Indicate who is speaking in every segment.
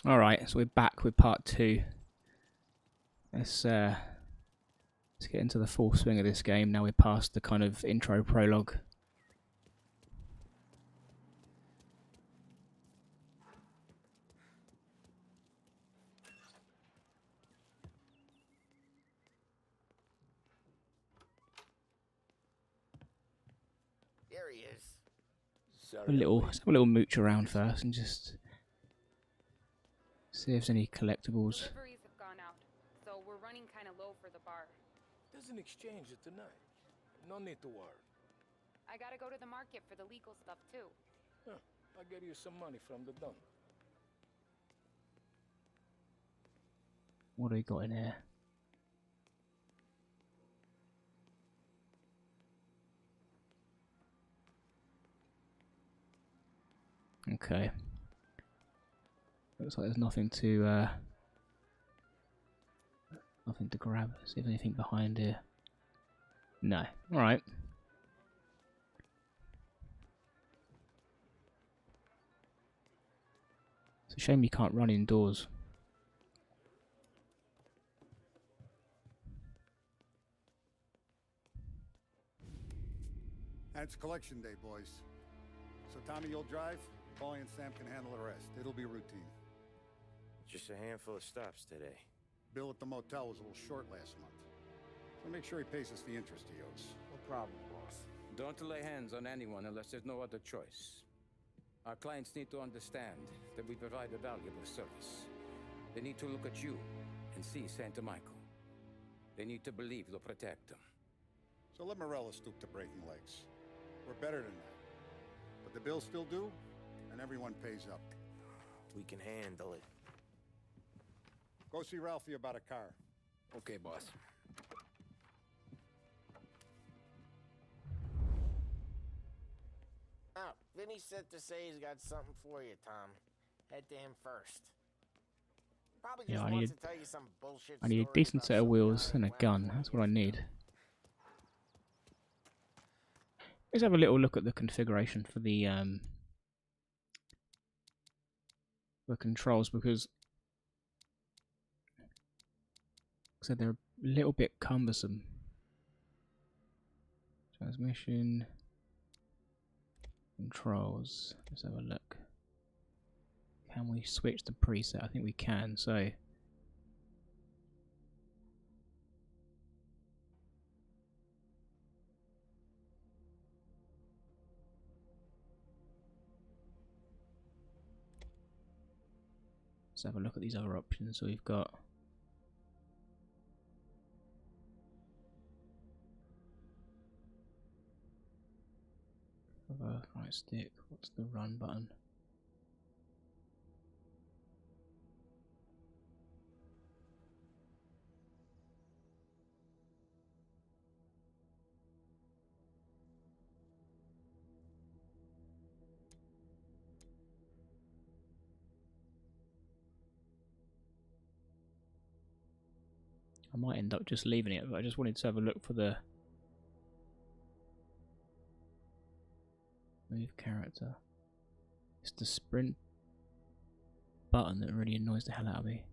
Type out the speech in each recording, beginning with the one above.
Speaker 1: Alright, so we're back with part 2. Let's get into the full swing of this game. Now we're past the kind of intro prologue.
Speaker 2: There he is.
Speaker 1: Let's have a little mooch around first and just see if there's any collectibles.
Speaker 3: Deliveries have gone out, so we're running kind of low for the bar.
Speaker 2: There's an exchange it tonight. No need to worry.
Speaker 3: I gotta go to the market for the legal stuff too.
Speaker 2: Huh. I'll get you some money from the dump.
Speaker 1: What do we got in here? Okay. Looks like there's nothing to grab. See if anything behind here. No. Alright. It's a shame you can't run indoors.
Speaker 4: And it's collection day, boys. So Tommy, you'll drive. Paulie and Sam can handle the rest. It'll be routine.
Speaker 5: Just a handful of stops today.
Speaker 4: Bill at the motel was a little short last month. So make sure he pays us the interest he owes.
Speaker 6: No problem, boss.
Speaker 7: Don't lay hands on anyone unless there's no other choice. Our clients need to understand that we provide a valuable service. They need to look at you and see Santa Michael. They need to believe you'll protect them.
Speaker 4: So let Morella stoop to breaking legs. We're better than that. But the bill's still due, and everyone pays up.
Speaker 5: We can handle it.
Speaker 4: Go see Ralphie about a car.
Speaker 7: Okay, boss.
Speaker 2: Oh, Vinny said to say he's got something for you, Tom. Head to him first. Probably just wants to tell you some bullshit
Speaker 1: I need a
Speaker 2: story
Speaker 1: decent
Speaker 2: about
Speaker 1: set of
Speaker 2: some
Speaker 1: wheels
Speaker 2: guy
Speaker 1: and a
Speaker 2: who went
Speaker 1: gun.
Speaker 2: off
Speaker 1: That's
Speaker 2: on
Speaker 1: what I
Speaker 2: you.
Speaker 1: need. Let's have a little look at the configuration for the controls, because so they're a little bit cumbersome. Transmission controls. Let's have a look. Can we switch the preset? I think we can. So let's have a look at these other options. So we've got right stick. What's the run button? I might end up just leaving it, but I just wanted to have a look for the move character. It's the sprint button that really annoys the hell out of me.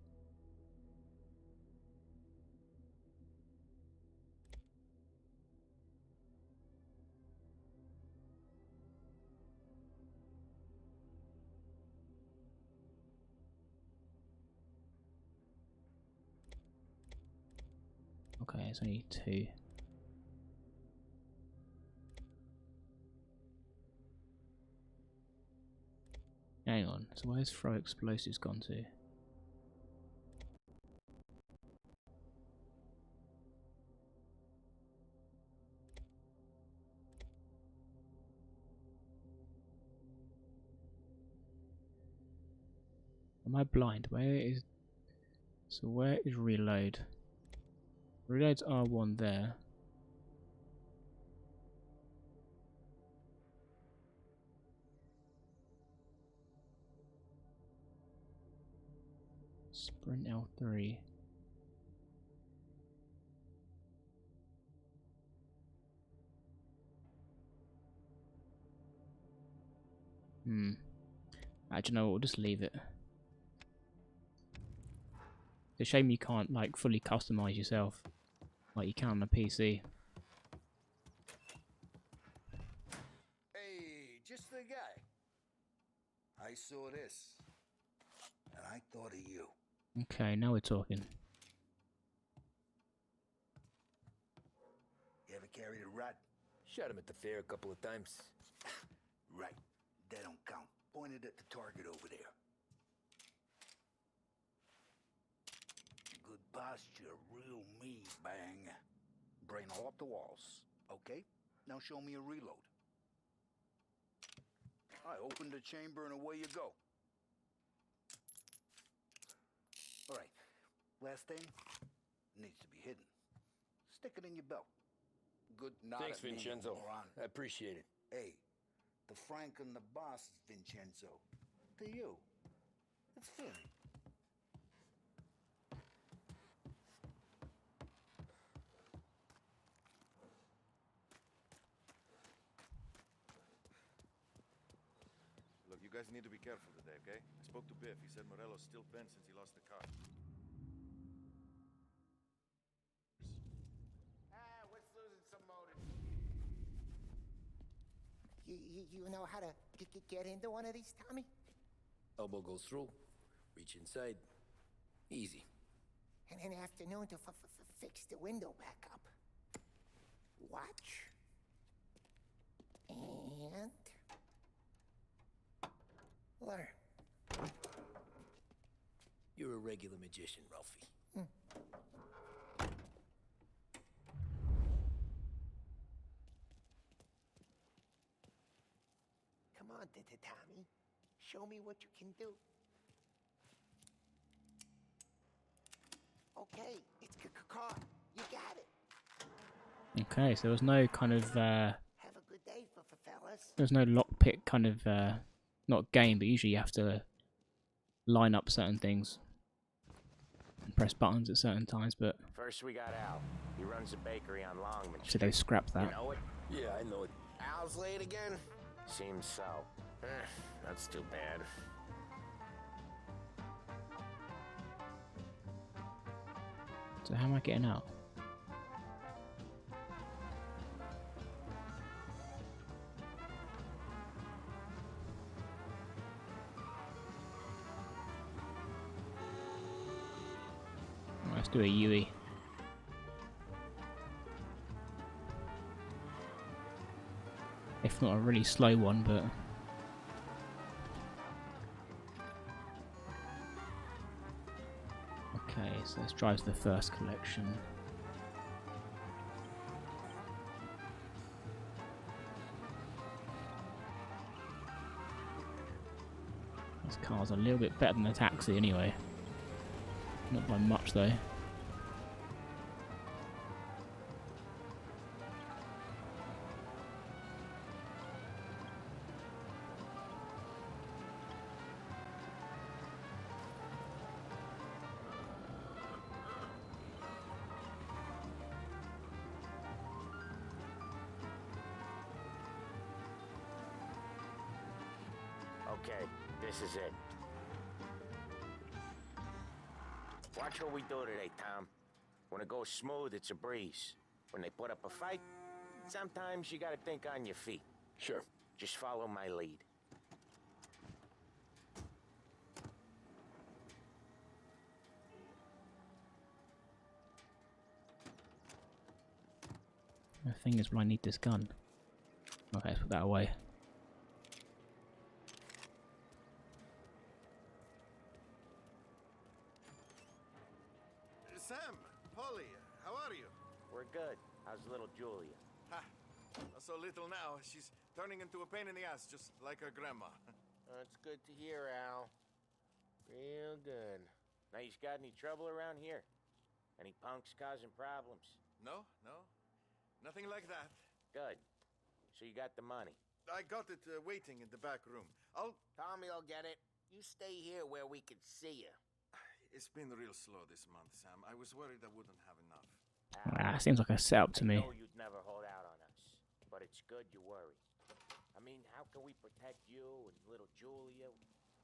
Speaker 1: Okay, it's only 2. Hang on, so where's throw explosives gone to? Am I blind? Where is reload? Reload's R1 there. Sprint L3. Actually, no, we'll just leave it. It's a shame you can't like fully customize yourself like you can on a PC.
Speaker 6: Hey, just the guy. I saw this, and I thought of you.
Speaker 1: Okay, now we're talking.
Speaker 6: You ever carried a rat?
Speaker 5: Shot him at the fair a couple of times.
Speaker 6: Right. That don't count. Pointed at the target over there. Good posture, real me, bang. Brain all up the walls. Okay, now show me a reload. I open the chamber and away you go. All right, last thing needs to be hidden. Stick it in your belt. Good nod.
Speaker 5: Thanks,
Speaker 6: at me,
Speaker 5: Vincenzo.
Speaker 6: moron.
Speaker 5: I appreciate it.
Speaker 6: Hey, the Frank and the boss is Vincenzo. To you, it's Finn.
Speaker 8: Look, you guys need to be careful today, okay? I spoke to Biff. He said Morello's still bent since he lost the car.
Speaker 2: What's losing some motive? You know how to get into one of these, Tommy?
Speaker 5: Elbow goes through. Reach inside. Easy.
Speaker 2: And an afternoon to fix the window back up. Watch. And... learn.
Speaker 5: You're a regular magician, Ralphie.
Speaker 2: Come on, Tommy. Show me what you can do. Okay, it's caught. You got it.
Speaker 1: Okay, so there's no kind of
Speaker 2: Have a good day, fellas.
Speaker 1: there's no lockpick kind of not game, but usually you have to line up certain things and press buttons at certain times. But
Speaker 2: First we got Al. He runs a bakery on Longman
Speaker 1: so they scrapped that.
Speaker 2: You know it?
Speaker 5: Yeah, I know it.
Speaker 2: Al's late again? Seems so. That's too bad.
Speaker 1: So how am I getting out? Let's do a Yui. If not a really slow one, but... Okay, so let's drive to the first collection. This car's a little bit better than the taxi anyway. Not by much though.
Speaker 2: Okay, this is it. Watch what we do today, Tom. When it goes smooth, it's a breeze. When they put up a fight, sometimes you gotta think on your feet.
Speaker 5: Sure.
Speaker 2: Just follow my lead.
Speaker 1: The thing is, well, I need this gun. Okay, let's put that away.
Speaker 8: Sam, Paulie, how are you?
Speaker 2: We're good. How's little Julia?
Speaker 8: Ha! Not so little now. She's turning into a pain in the ass, just like her grandma.
Speaker 2: That's good to hear, Al. Real good. Now, you got any trouble around here? Any punks causing problems?
Speaker 8: No, nothing like that.
Speaker 2: Good. So you got the money?
Speaker 8: I got it waiting in the back room.
Speaker 2: Tommy will get it. You stay here where we can see you.
Speaker 8: It's been real slow this month, Sam. I was worried I wouldn't have enough.
Speaker 1: Ah, seems like a setup to me.
Speaker 2: I know you'd never hold out on us, but it's good you worry. I mean, how can we protect you and little Julia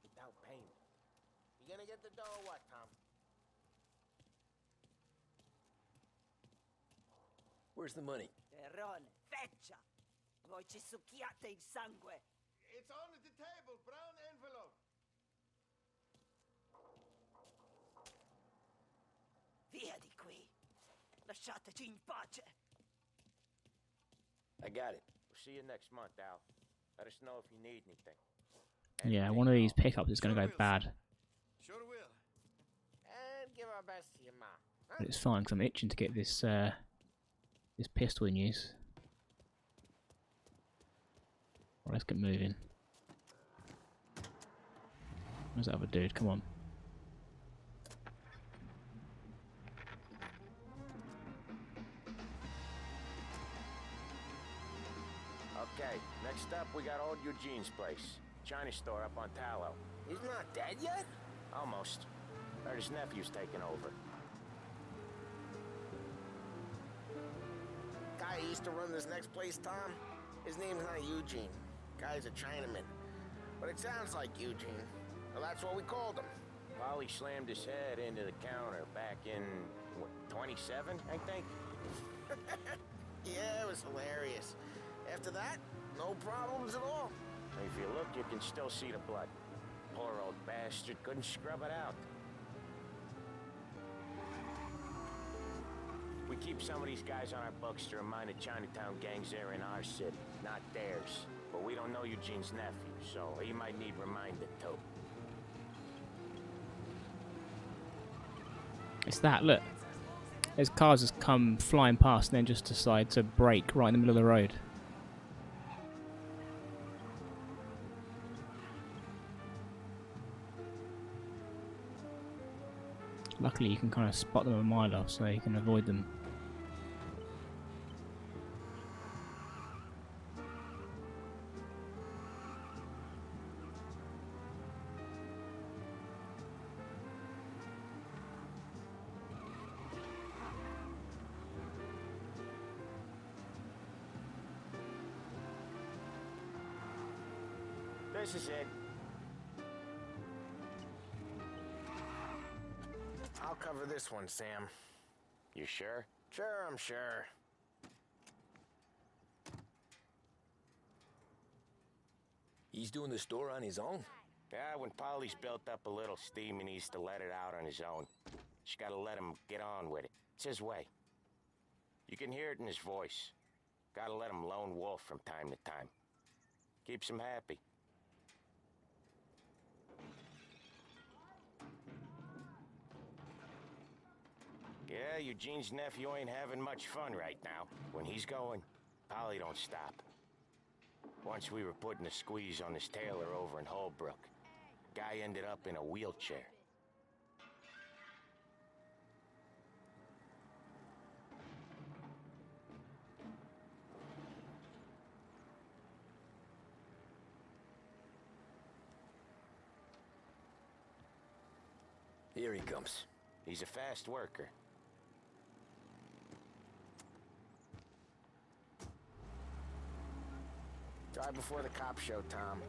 Speaker 2: without payment? You gonna get the dough or what, Tom?
Speaker 5: Where's the money?
Speaker 9: Perrone, feccia! Voi ci succhiate il sangue!
Speaker 8: It's on the table, brown envelope.
Speaker 9: Via di qui! Lasciateci in pace!
Speaker 5: I got it.
Speaker 2: We'll see you next month, Al. Let us know if you need anything.
Speaker 1: Yeah, one of these pickups is going to go bad.
Speaker 8: Sure will.
Speaker 2: And give our best to your mom.
Speaker 1: But it's fine, because I'm itching to get this this pistol in use. Right, let's get moving. Where's that other dude? Come on.
Speaker 2: Okay, next up we got old Eugene's place. China store up on Tallow.
Speaker 5: He's not dead yet?
Speaker 2: Almost. Heard his nephew's taking over.
Speaker 5: Guy who used to run this next place, Tom? His name's not Eugene. Guy's a Chinaman. But it sounds like Eugene. Well, that's what we called him.
Speaker 2: Paulie slammed his head into the counter back in, what, 27, I think?
Speaker 5: Yeah, it was hilarious. After that, no problems at all.
Speaker 2: If you look, you can still see the blood. Poor old bastard couldn't scrub it out. We keep some of these guys on our books to remind the Chinatown gangs they're in our city, not theirs. But we don't know Eugene's nephew, so he might need reminded too.
Speaker 1: It's that, look. There's cars just come flying past and then just decide to brake right in the middle of the road. Luckily you can kind of spot them a mile off so you can avoid them.
Speaker 2: This is it.
Speaker 5: I'll cover this one, Sam.
Speaker 2: You sure?
Speaker 5: Sure, I'm sure. He's doing the store on his own?
Speaker 2: Yeah, when Paulie's built up a little steam, he needs to let it out on his own. Just gotta let him get on with it. It's his way. You can hear it in his voice. Gotta let him lone wolf from time to time. Keeps him happy. Yeah, Eugene's nephew ain't having much fun right now. When he's going, Paulie don't stop. Once we were putting a squeeze on this tailor over in Holbrook. Guy ended up in a wheelchair.
Speaker 5: Here he comes.
Speaker 2: He's a fast worker.
Speaker 5: Drive before the cops show, Tom.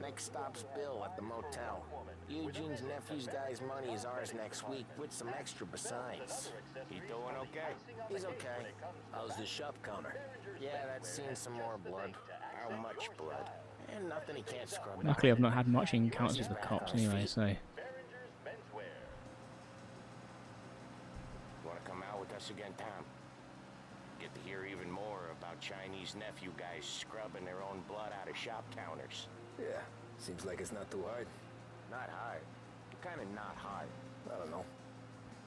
Speaker 5: Next stop's Bill at the motel. Eugene's nephew's guy's money is ours next week, with some extra besides.
Speaker 2: He doing okay?
Speaker 5: He's okay. How's the shop counter? Yeah, that's seen some more blood.
Speaker 2: How much blood?
Speaker 5: And nothing he can't scrub out.
Speaker 1: Luckily I've not had much encounters with the cops anyway, so...
Speaker 2: You wanna come out with us again, Tom? Get to hear even more about Chinese nephew guys scrubbing their own blood out of shop counters.
Speaker 5: Yeah, seems like it's not too hard.
Speaker 2: Not hard. Kinda not hard.
Speaker 5: I don't know.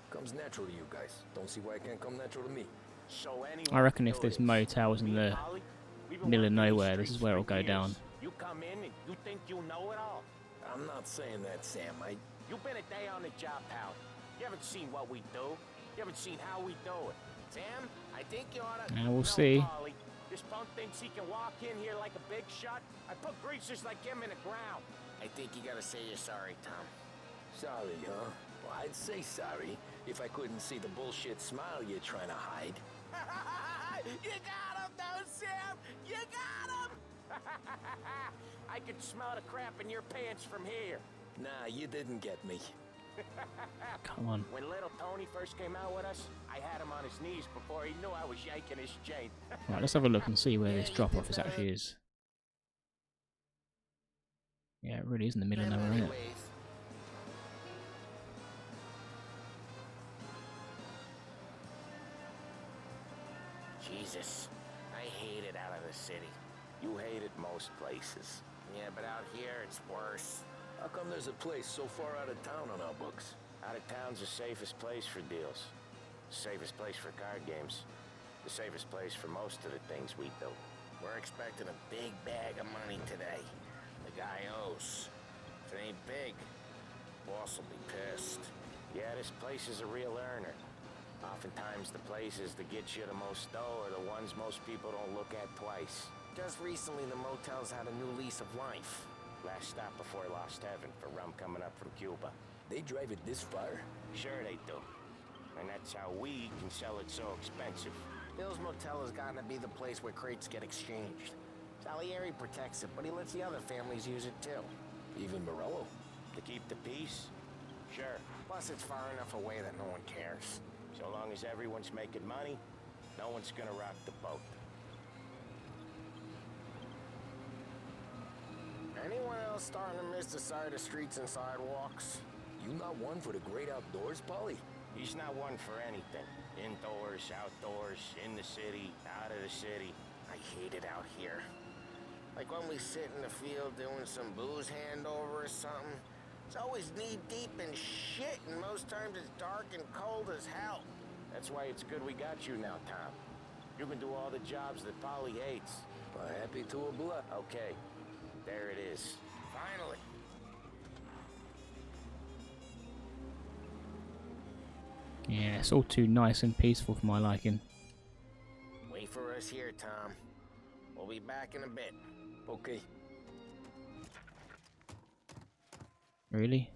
Speaker 5: Comes natural to you guys. Don't see why it can't come natural to me.
Speaker 2: So
Speaker 1: I reckon if this motel was in the middle of nowhere, this is where it'll go down.
Speaker 2: You come in and you think you know it all.
Speaker 5: I'm not saying that, Sam.
Speaker 2: You've been a day on the job, pal. You haven't seen what we do. You haven't seen how we do it.
Speaker 5: Sam, I think you ought to...
Speaker 1: And we'll see.
Speaker 2: Paulie, this punk thinks he can walk in here like a big shot. I put greasers like him in the ground.
Speaker 5: I think you gotta say you're sorry, Tom. Sorry, huh? Well, I'd say sorry if I couldn't see the bullshit smile you're trying to hide.
Speaker 2: You got him, though, Sam! You got him! I could smell the crap in your pants from here.
Speaker 5: Nah, you didn't get me.
Speaker 1: Come on.
Speaker 2: When little Tony first came out with us, I had him on his knees before he knew I was yanking his chain.
Speaker 1: Right, let's have a look and see where this drop-off actually is. Yeah, it really is in the middle of nowhere, isn't it?
Speaker 2: Jesus, I hate it out of the city. You hate it most places. Yeah, but out here it's worse.
Speaker 10: How come there's a place so far out of town on our books?
Speaker 2: Out of town's the safest place for deals. Safest place for card games. The safest place for most of the things we do. We're expecting a big bag of money today. The guy owes. If it ain't big, boss will be pissed. Yeah, this place is a real earner. Oftentimes the places that get you the most dough are the ones most people don't look at twice. Just recently the motel's had a new lease of life. Last stop before Lost Heaven for rum coming up from Cuba.
Speaker 10: They drive it this far?
Speaker 2: Sure they do. And that's how we can sell it so expensive. Bill's Motel has gotten to be the place where crates get exchanged. Salieri protects it, but he lets the other families use it too.
Speaker 10: Even Morello?
Speaker 2: To keep the peace? Sure. Plus it's far enough away that no one cares. So long as everyone's making money, no one's gonna rock the boat. Anyone else starting to miss the side of streets and sidewalks?
Speaker 10: You not one for the great outdoors, Paulie?
Speaker 2: He's not one for anything. Indoors, outdoors, in the city, out of the city. I hate it out here. Like when we sit in the field doing some booze handover or something. It's always knee-deep in shit, and most times it's dark and cold as hell. That's why it's good we got you now, Tom. You can do all the jobs that Paulie hates.
Speaker 10: Well, happy to oblige.
Speaker 2: Okay, there it is. Finally.
Speaker 1: Yeah, it's all too nice and peaceful for my liking.
Speaker 2: Wait for us here, Tom. We'll be back in a bit.
Speaker 10: Okay.
Speaker 1: Really?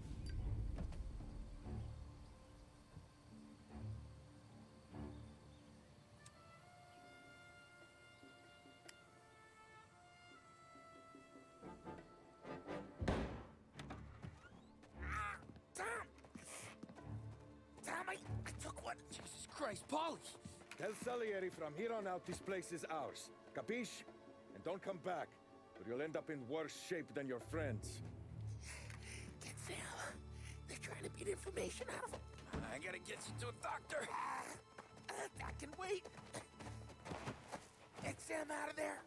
Speaker 2: Tom, I took one.
Speaker 7: Jesus Christ, Paulie!
Speaker 11: Tell Salieri from here on out this place is ours. Capiche? And don't come back, or you'll end up in worse shape than your friends.
Speaker 2: They're trying to beat information out of him.
Speaker 7: I gotta get you to a doctor.
Speaker 2: I can wait. Get Sam out of there.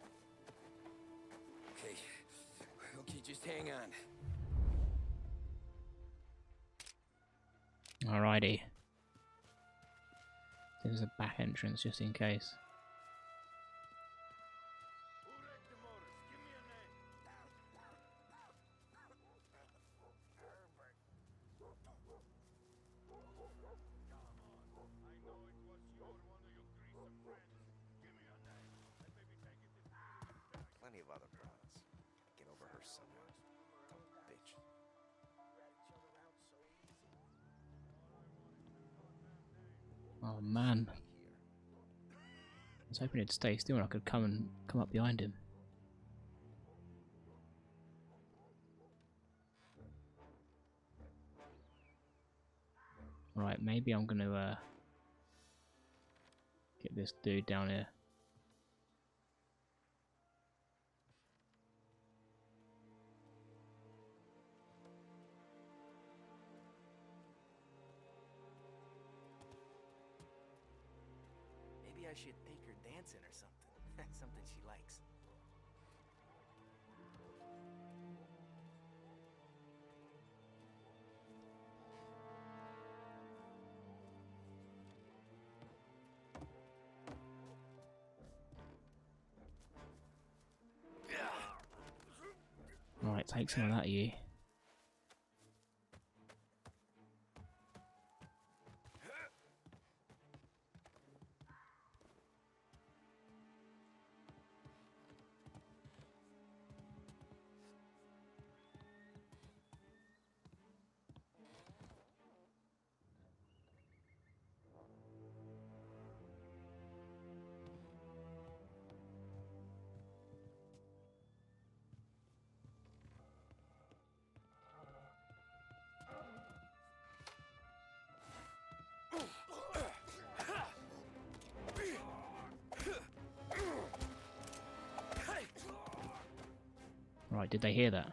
Speaker 7: Okay. Okay, just hang on.
Speaker 1: Alrighty. There's a back entrance just in case.
Speaker 12: Plenty of other problems. Get over her somehow. Dumb bitch.
Speaker 1: Oh man. I was hoping he'd stay still and I could come up behind him. Right, maybe I'm gonna get this dude down here.
Speaker 12: Maybe I should take her dancing or something. Something she likes.
Speaker 1: Right, take some of that, you. Right, did they hear that?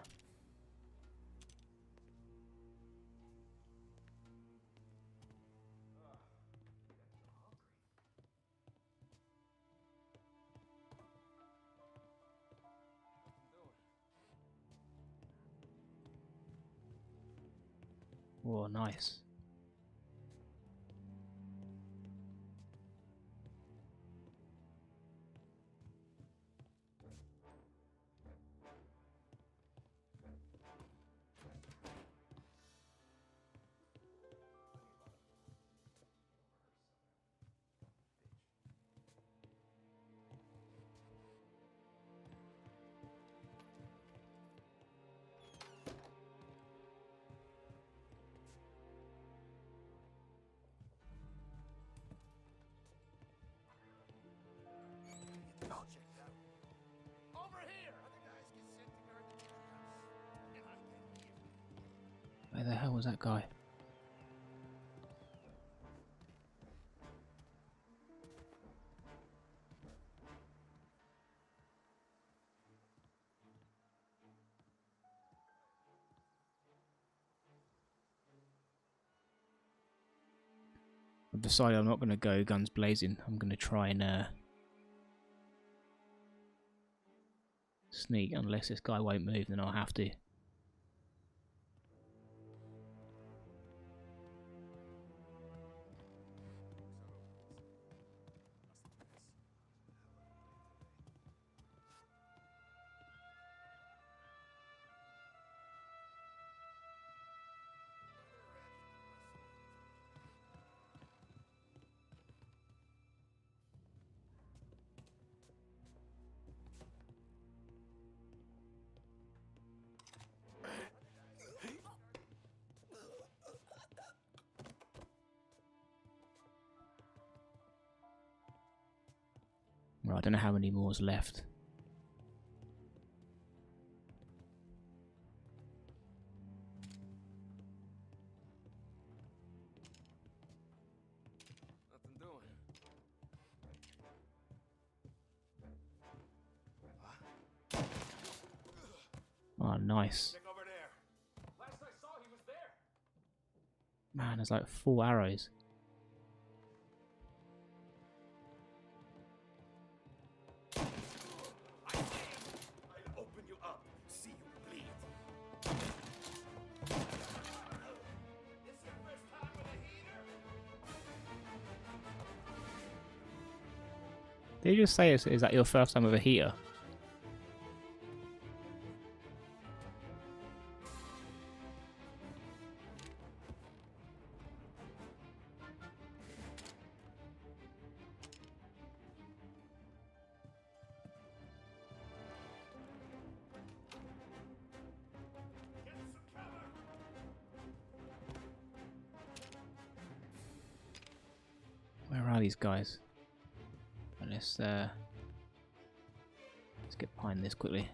Speaker 1: Oh, nice. Where the hell was that guy? I've decided I'm not going to go guns blazing. I'm going to try and sneak. Unless this guy won't move, then I'll have to. Right, I don't know how many more's left.
Speaker 8: Nothing doing.
Speaker 1: Oh, nice.
Speaker 8: Check over there. Last I saw, he was there.
Speaker 1: Man, there's like 4 arrows.
Speaker 8: I'll open you up. See you bleed. This your first time with a heater?
Speaker 1: Did you just say, is that your first time with a heater? Where are these guys? Let's get behind this quickly.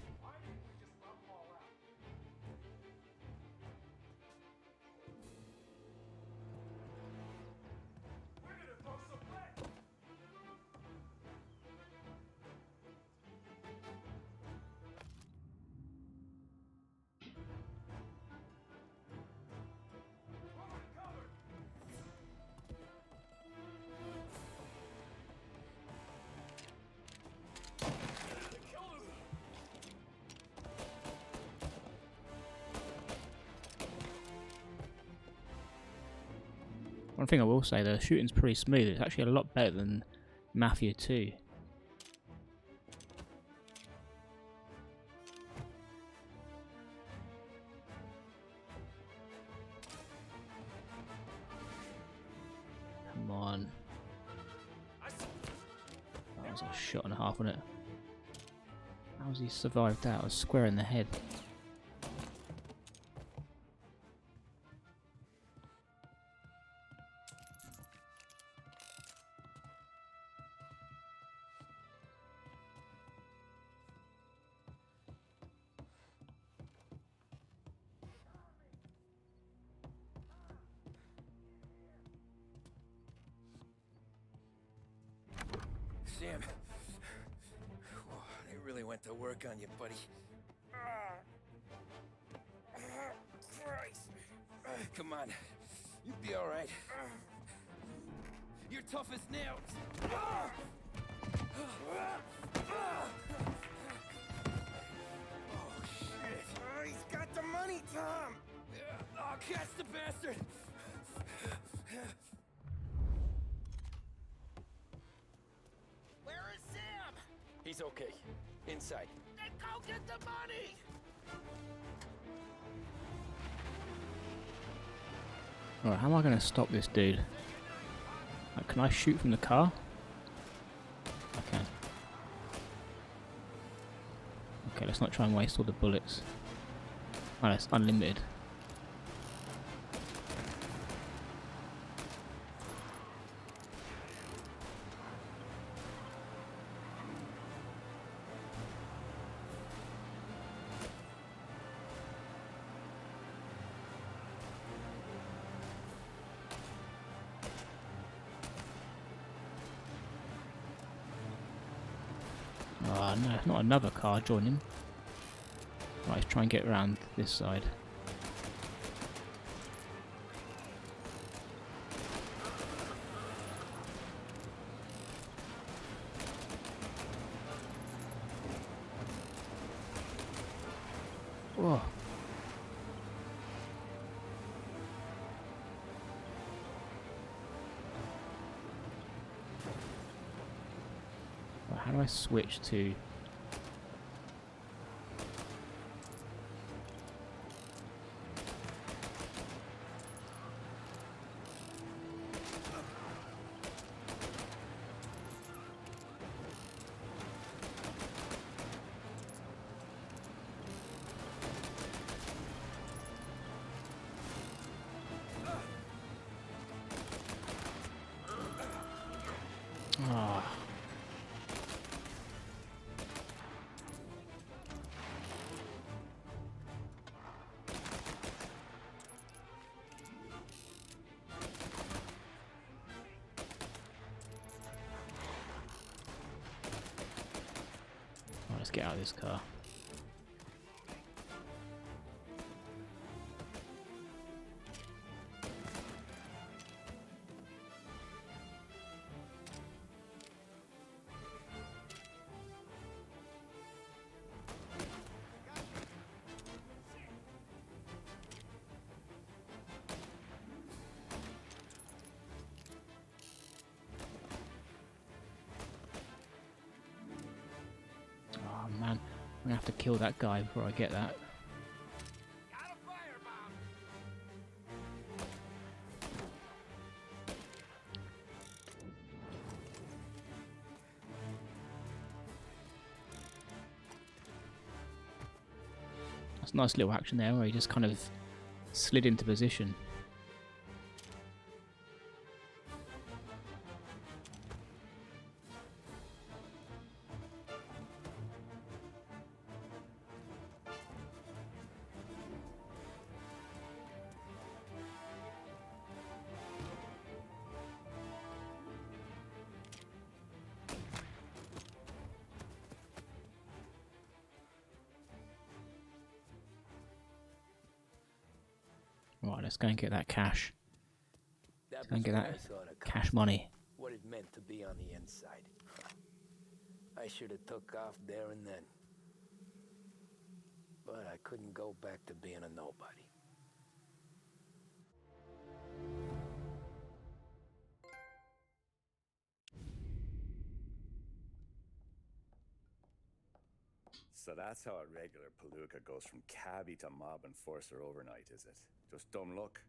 Speaker 1: One thing I will say, the shooting's pretty smooth. It's actually a lot better than Mafia 2. Come on. That was a shot and a half, wasn't it? How has he survived that? I was square in the head.
Speaker 10: Sam. Whoa, they really went to work on you, buddy.
Speaker 7: Come on. You'll be all right. You're tough as nails. Oh, shit. He's got the money, Tom. I'll catch the bastard.
Speaker 5: Where is Sam?
Speaker 10: He's okay. Inside.
Speaker 5: Then go get the money!
Speaker 1: Alright, how am I going to stop this dude? Like, can I shoot from the car? Okay. Okay, let's not try and waste all the bullets. Oh, it's unlimited. Oh no, not another car joining. Right, let's try and get around this side. Whoa. Right, how do I switch to... Ah. Right, let's get out of this car. Oh man, I'm gonna have to kill that guy before I get that. That's a nice little action there where he just kind of slid into position. Right, let's go and get that cash. Let's go and get that cash money.
Speaker 10: What it meant to be on the inside. I should have took off there and then. But I couldn't go back to being a nobody.
Speaker 13: So that's how a regular palooka goes from cabbie to mob enforcer overnight, is it? Just dumb luck?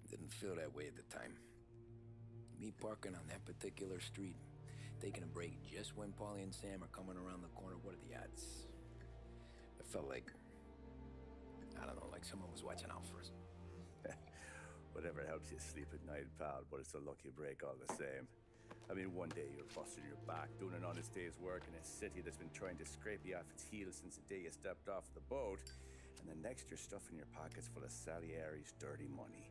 Speaker 10: Didn't feel that way at the time. Me parking on that particular street, taking a break just when Paulie and Sam are coming around the corner, what are the odds? I felt like, I don't know, like someone was watching out for us.
Speaker 13: Whatever helps you sleep at night, pal, but it's a lucky break all the same. I mean, one day you're busting your back, doing an honest day's work in a city that's been trying to scrape you off its heels since the day you stepped off the boat, and the next you're stuffing your pockets full of Salieri's dirty money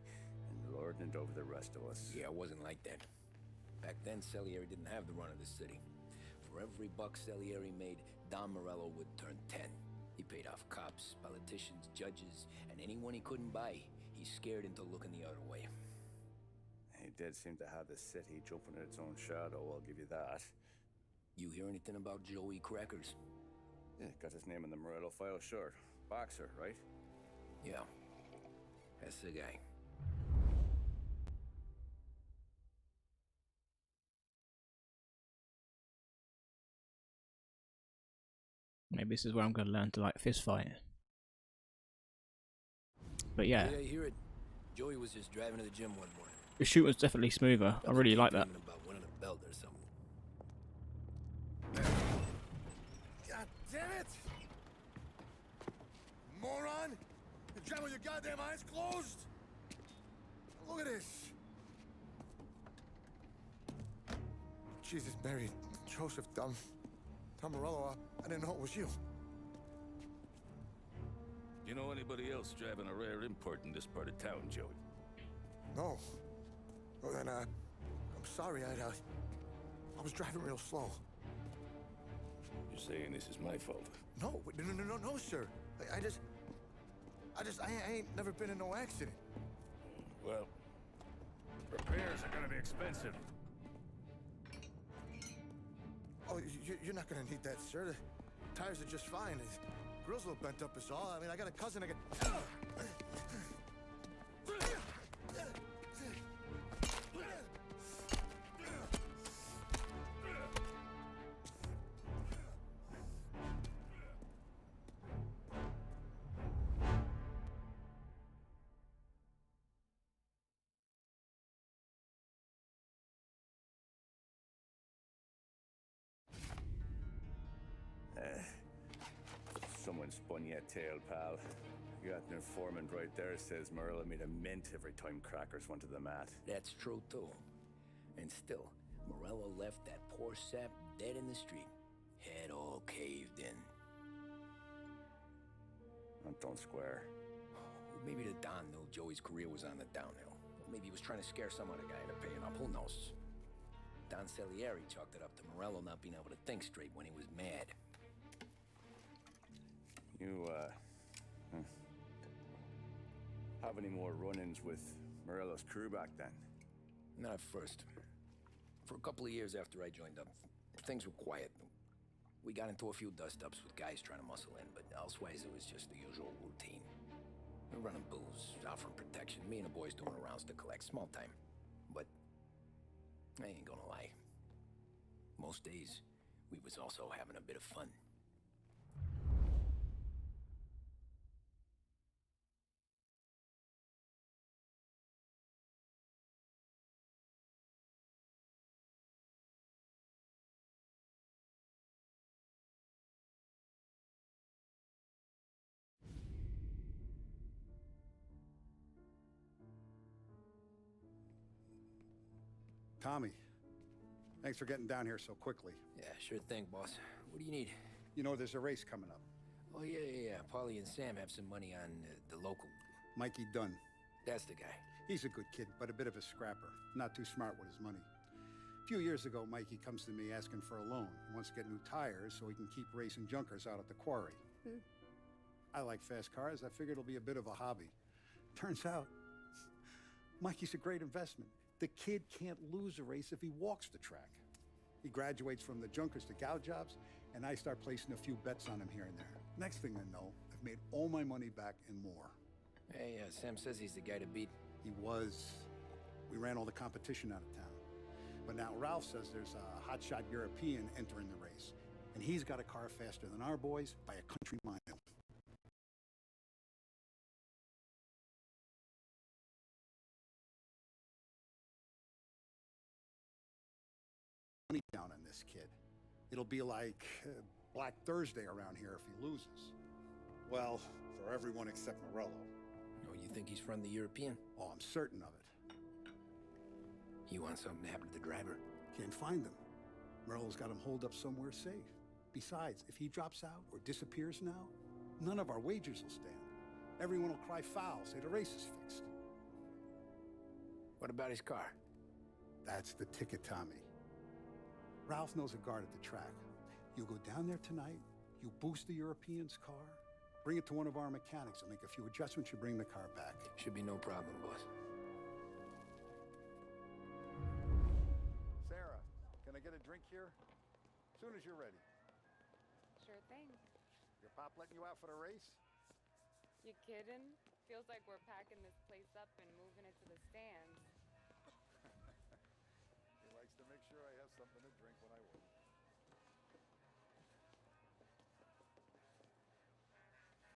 Speaker 13: and lording it over the rest of us.
Speaker 10: Yeah, it wasn't like that. Back then, Salieri didn't have the run of the city. For every buck Salieri made, Don Morello would turn 10. He paid off cops, politicians, judges, and anyone he couldn't buy, he's scared into looking the other way.
Speaker 13: He did seem to have the city jumping in its own shadow, I'll give you that.
Speaker 10: You hear anything about Joey Crackers?
Speaker 13: Yeah, got his name in the Morello file, sure. Boxer, right?
Speaker 10: Yeah, that's the guy.
Speaker 1: Maybe this is where I'm going to learn to like fist fight. But yeah.
Speaker 10: Yeah, I hear it. Joey was just driving to the gym one morning.
Speaker 1: The shoot was definitely smoother. I really like that.
Speaker 10: About winning a belt or something.
Speaker 11: God damn it! Moron! You're driving with your goddamn eyes closed! Look at this! Jesus, Mary, Joseph, Tom Morello, I didn't know it was you.
Speaker 14: You know anybody else driving a rare import in this part of town, Joey?
Speaker 11: No. Well, then, I'm sorry, I was driving real slow.
Speaker 14: You're saying this is my fault?
Speaker 11: No, no, sir. I ain't never been in no accident.
Speaker 14: Well, repairs are gonna be expensive.
Speaker 11: Oh, you're not gonna need that, sir. The tires are just fine. The grill's a little bent up is all. I mean, I got a cousin I can...
Speaker 13: Someone spun you a tale, pal. You got an informant right there says Morello made a mint every time Crackers went to the mat.
Speaker 10: That's true, too. And still, Morello left that poor sap dead in the street. Head all caved in.
Speaker 13: That don't square.
Speaker 10: Maybe the Don knew Joey's career was on the downhill. Maybe he was trying to scare some other guy into paying up. Who knows? Don Salieri chalked it up to Morello not being able to think straight when he was mad.
Speaker 13: You, have any more run-ins with Morello's crew back then?
Speaker 10: Not at first. For a couple of years after I joined up, things were quiet. We got into a few dust-ups with guys trying to muscle in, but elsewise it was just the usual routine. We're running booze, offering protection, me and the boys doing rounds to collect, small time. But I ain't gonna lie. Most days, we was also having a bit of fun.
Speaker 4: Tommy, thanks for getting down here so quickly.
Speaker 10: Yeah, sure thing, boss. What do you need?
Speaker 4: You know there's a race coming up.
Speaker 10: Oh, yeah. Paulie and Sam have some money on the local.
Speaker 4: Mikey Dunn.
Speaker 10: That's the guy.
Speaker 4: He's a good kid, but a bit of a scrapper. Not too smart with his money. A few years ago, Mikey comes to me asking for a loan. He wants to get new tires so he can keep racing junkers out at the quarry. I like fast cars. I figured it'll be a bit of a hobby. Turns out, Mikey's a great investment. The kid can't lose a race if he walks the track. He graduates from the junkers to gal jobs, and I start placing a few bets on him here and there. Next thing I know, I've made all my money back and more.
Speaker 10: Hey, Sam says he's the guy to beat.
Speaker 4: He was. We ran all the competition out of town. But now Ralph says there's a hotshot European entering the race, and he's got a car faster than our boys by a country mile. Down on this kid. It'll be like Black Thursday around here if he loses. Well, for everyone except Morello.
Speaker 10: Oh, you think he's from the European?
Speaker 4: Oh, I'm certain of it.
Speaker 10: You want something to happen to the driver?
Speaker 4: Can't find him. Morello's got him holed up somewhere safe. Besides, if he drops out or disappears now, none of our wagers will stand. Everyone will cry foul, say the race is fixed.
Speaker 10: What about his car?
Speaker 4: That's the ticket, Tommy. Ralph knows a guard at the track. You go down there tonight, you boost the European's car, Bring it to one of our mechanics. I'll make a few adjustments. You bring the car back.
Speaker 10: Should be no problem, boss.
Speaker 4: Sarah, can I get a drink here? As soon as you're ready.
Speaker 3: Sure thing.
Speaker 4: Your pop letting you out for the race?
Speaker 3: You kidding? Feels like we're packing this place up and moving it to the stands.
Speaker 4: He likes to make sure I have something to drink when I work.